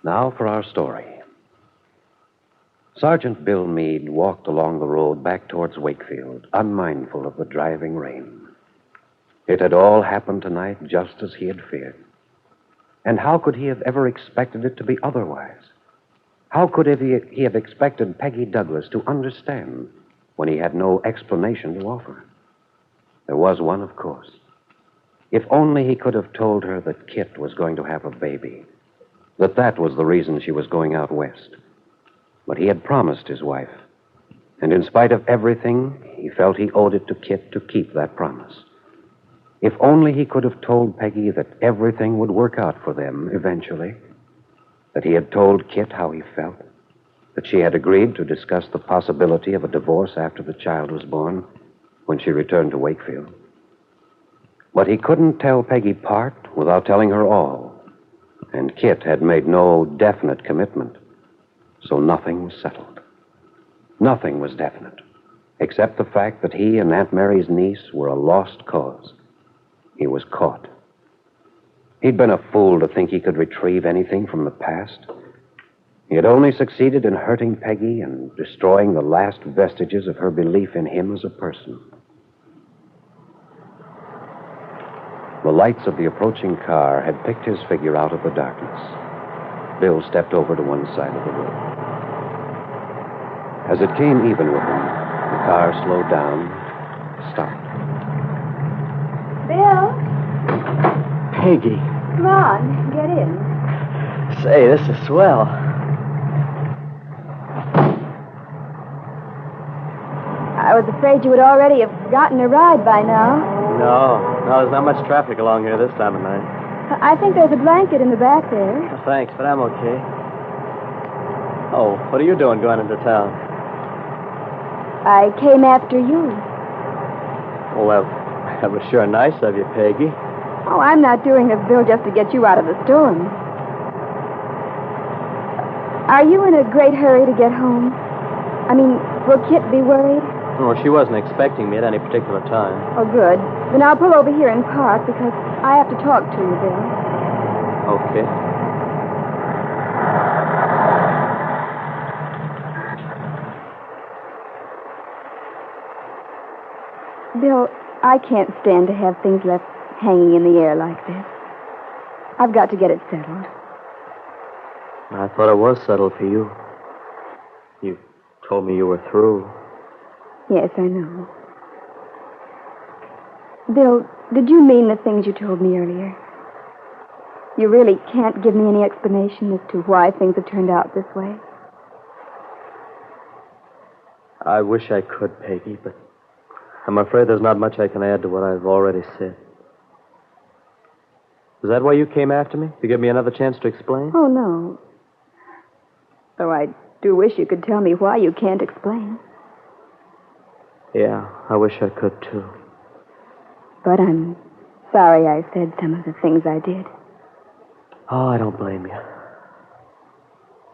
Now for our story. Sergeant Bill Meade walked along the road back towards Wakefield, unmindful of the driving rain. It had all happened tonight just as he had feared. And how could he have ever expected it to be otherwise? How could he have expected Peggy Douglas to understand when he had no explanation to offer? There was one, of course. If only he could have told her that Kit was going to have a baby, that was the reason she was going out west. But he had promised his wife, and in spite of everything, he felt he owed it to Kit to keep that promise. If only he could have told Peggy that everything would work out for them eventually, that he had told Kit how he felt, that she had agreed to discuss the possibility of a divorce after the child was born when she returned to Wakefield. But he couldn't tell Peggy part without telling her all, and Kit had made no definite commitment, so nothing was settled. Nothing was definite, except the fact that he and Aunt Mary's niece were a lost cause. He was caught. He'd been a fool to think he could retrieve anything from the past. He had only succeeded in hurting Peggy and destroying the last vestiges of her belief in him as a person. The lights of the approaching car had picked his figure out of the darkness. Bill stepped over to one side of the road. As it came even with him, the car slowed down, stopped. Bill? Peggy. Come on, get in. Say, this is swell. I was afraid you would already have gotten a ride by now. No, there's not much traffic along here this time of night. I think there's a blanket in the back there. Well, thanks, but I'm okay. Oh, what are you doing going into town? I came after you. Well, that was sure nice of you, Peggy. Oh, I'm not doing this, Bill, just to get you out of the storm. Are you in a great hurry to get home? I mean, will Kit be worried? Well, she wasn't expecting me at any particular time. Oh, good. Then I'll pull over here and park because I have to talk to you, Bill. Okay. Bill, I can't stand to have things left hanging in the air like this. I've got to get it settled. I thought it was settled for you. You told me you were through. Yes, I know. Bill, did you mean the things you told me earlier? You really can't give me any explanation as to why things have turned out this way? I wish I could, Peggy, but I'm afraid there's not much I can add to what I've already said. Is that why you came after me? To give me another chance to explain? Oh, no. Though I do wish you could tell me why you can't explain. Yeah, I wish I could, too. But I'm sorry I said some of the things I did. Oh, I don't blame you.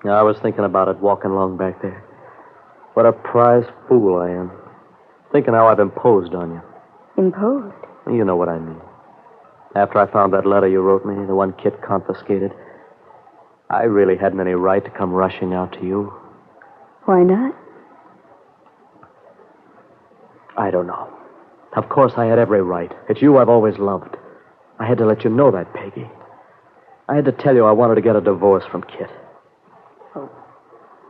Yeah, I was thinking about it walking along back there. What a prize fool I am. Thinking how I've imposed on you. Imposed? You know what I mean. After I found that letter you wrote me, the one Kit confiscated, I really hadn't any right to come rushing out to you. Why not? I don't know. Of course, I had every right. It's you I've always loved. I had to let you know that, Peggy. I had to tell you I wanted to get a divorce from Kit. Oh,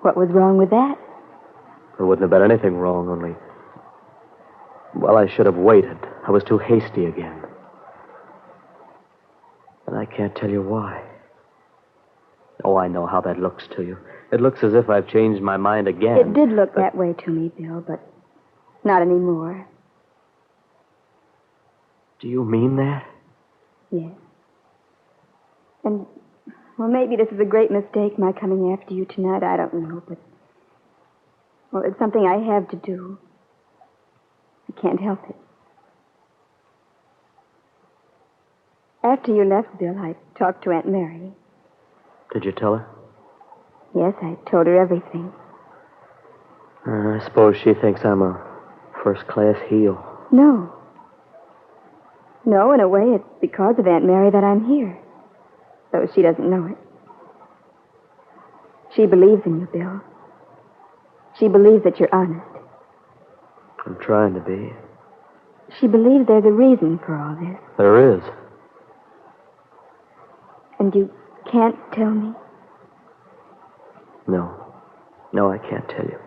what was wrong with that? There wouldn't have been anything wrong, only... Well, I should have waited. I was too hasty again. And I can't tell you why. Oh, I know how that looks to you. It looks as if I've changed my mind again. It did look that way to me, Bill, but not anymore. Do you mean that? Yes. And, well, maybe this is a great mistake, my coming after you tonight. I don't know, but... Well, it's something I have to do. I can't help it. After you left, Bill, I talked to Aunt Mary. Did you tell her? Yes, I told her everything. I suppose she thinks I'm a first-class heel. No. No, in a way, it's because of Aunt Mary that I'm here. Though she doesn't know it. She believes in you, Bill. She believes that you're honest. I'm trying to be. She believes there's a reason for all this. There is. And you can't tell me? No. No, I can't tell you.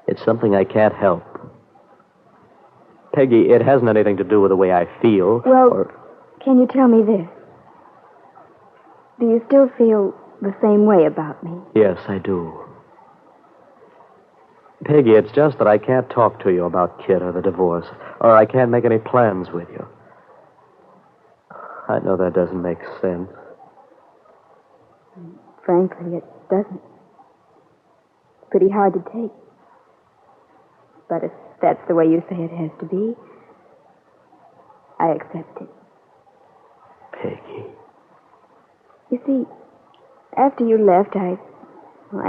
It's something I can't help. Peggy, it hasn't anything to do with the way I feel. Well, can you tell me this? Do you still feel the same way about me? Yes, I do. Peggy, it's just that I can't talk to you about Kit or the divorce, or I can't make any plans with you. I know that doesn't make sense. Frankly, it doesn't. It's pretty hard to take. But if that's the way you say it has to be, I accept it. Peggy. You see, after you left, I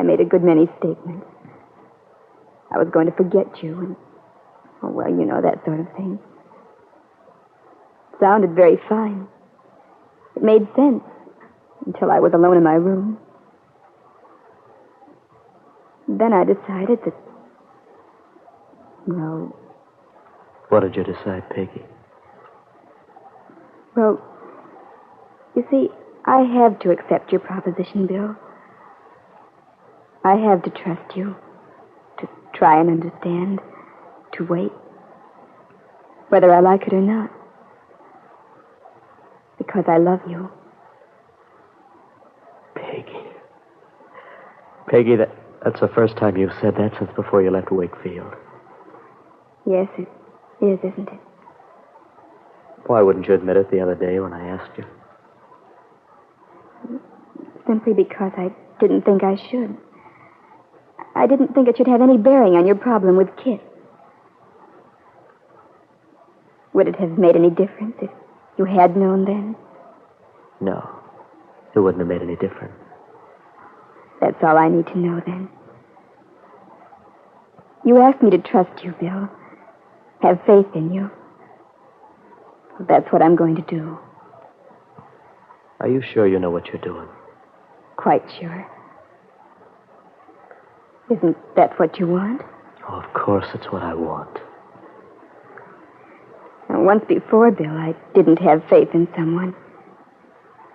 made a good many statements. I was going to forget you and, oh, well, you know, that sort of thing. It sounded very fine. It made sense until I was alone in my room. Then I decided that, well... What did you decide, Peggy? Well, you see, I have to accept your proposition, Bill. I have to trust you, to try and understand, to wait, whether I like it or not. Because I love you. Peggy. Peggy, that's the first time you've said that since before you left Wakefield. Yes, it is, isn't it? Why wouldn't you admit it the other day when I asked you? Simply because I didn't think I should. I didn't think it should have any bearing on your problem with Kit. Would it have made any difference if you had known then? No. It wouldn't have made any difference. That's all I need to know then. You asked me to trust you, Bill. Have faith in you. Well, that's what I'm going to do. Are you sure you know what you're doing? Quite sure. Isn't that what you want? Oh, of course it's what I want. Now, once before, Bill, I didn't have faith in someone.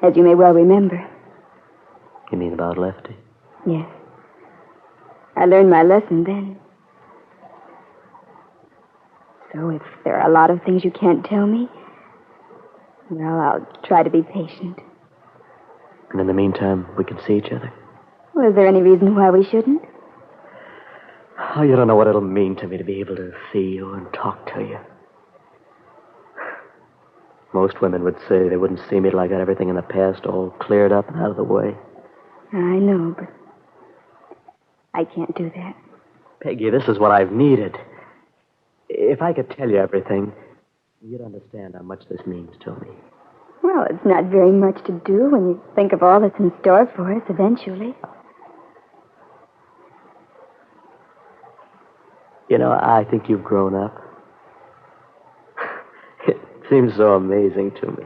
As you may well remember. You mean about Lefty? Yes. I learned my lesson then. So if there are a lot of things you can't tell me, well, I'll try to be patient. And in the meantime, we can see each other? Well, is there any reason why we shouldn't? Oh, you don't know what it'll mean to me to be able to see you and talk to you. Most women would say they wouldn't see me till I got everything in the past all cleared up and out of the way. I know, but I can't do that. Peggy, this is what I've needed. If I could tell you everything, you'd understand how much this means to me. Well, it's not very much to do when you think of all that's in store for us eventually. You know, I think you've grown up. It seems so amazing to me.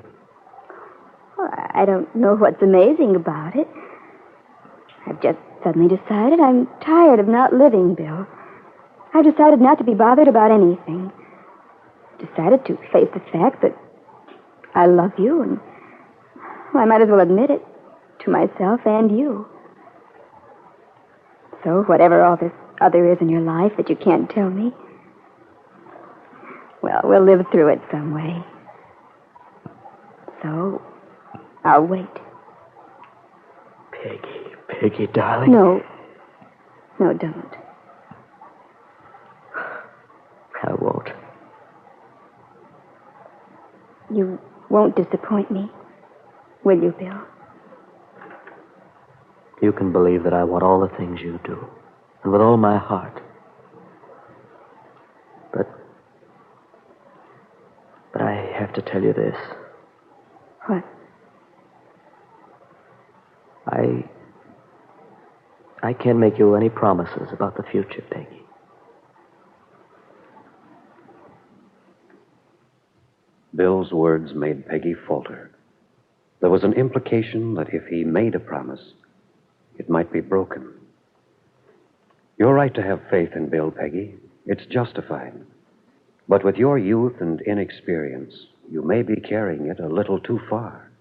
Well, I don't know what's amazing about it. I've just suddenly decided I'm tired of not living, Bill. I've decided not to be bothered about anything. Decided to face the fact that I love you, and well, I might as well admit it to myself and you. So whatever all this other is in your life that you can't tell me, well, we'll live through it some way. So I'll wait. Peggy, darling. No, don't. I won't. You won't disappoint me, will you, Bill? You can believe that I want all the things you do, and with all my heart. But I have to tell you this. What? I can't make you any promises about the future, Peggy. Bill's words made Peggy falter. There was an implication that if he made a promise, It might be broken. You're right to have faith in Bill, Peggy. It's justified. But with your youth and inexperience, you may be carrying it a little too far.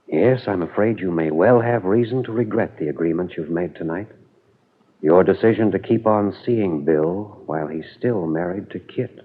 Yes, I'm afraid you may well have reason to regret the agreement you've made tonight. Your decision to keep on seeing Bill while he's still married to Kit.